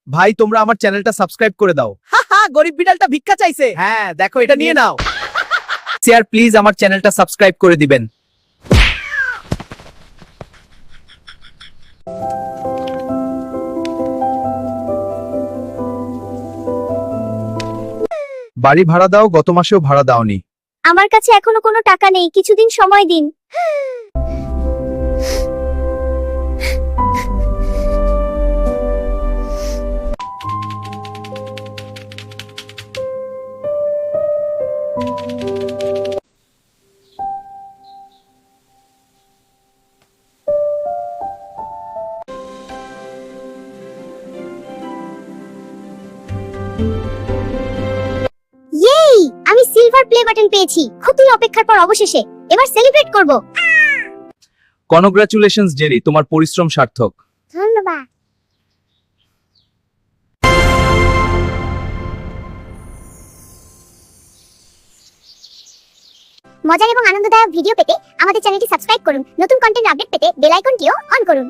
ভাই তোমরা আমার চ্যানেলটা সাবস্ক্রাইব করে দাও। হাহা, গরিব বিড়ালটা ভিক্ষা চাইছে। হ্যাঁ দেখো এটা নিয়ে নাও। শেয়ার প্লিজ আমার চ্যানেলটা সাবস্ক্রাইব করে দিবেন। বাড়ি ভাড়া দাও, গত মাসেও ভাড়া দাওনি। আমার কাছে এখনো কোনো টাকা নেই, কিছুদিন সময় দিন। ইয়েই, আমি সিলভার প্লে বাটন পেয়েছি। খুবই অপেক্ষার পর অবশেষে এবার সেলিব্রেট করব। কনগ্রাচুলেশনস জেরি, তোমার পরিশ্রম সার্থক। ধন্যবাদ। মজার এবং আনন্দদায়ক ভিডিও পেতে আমাদের চ্যানেলটি সাবস্ক্রাইব করুন। নতুন কন্টেন্ট আপডেট পেতে বেল আইকনটিও অন করুন।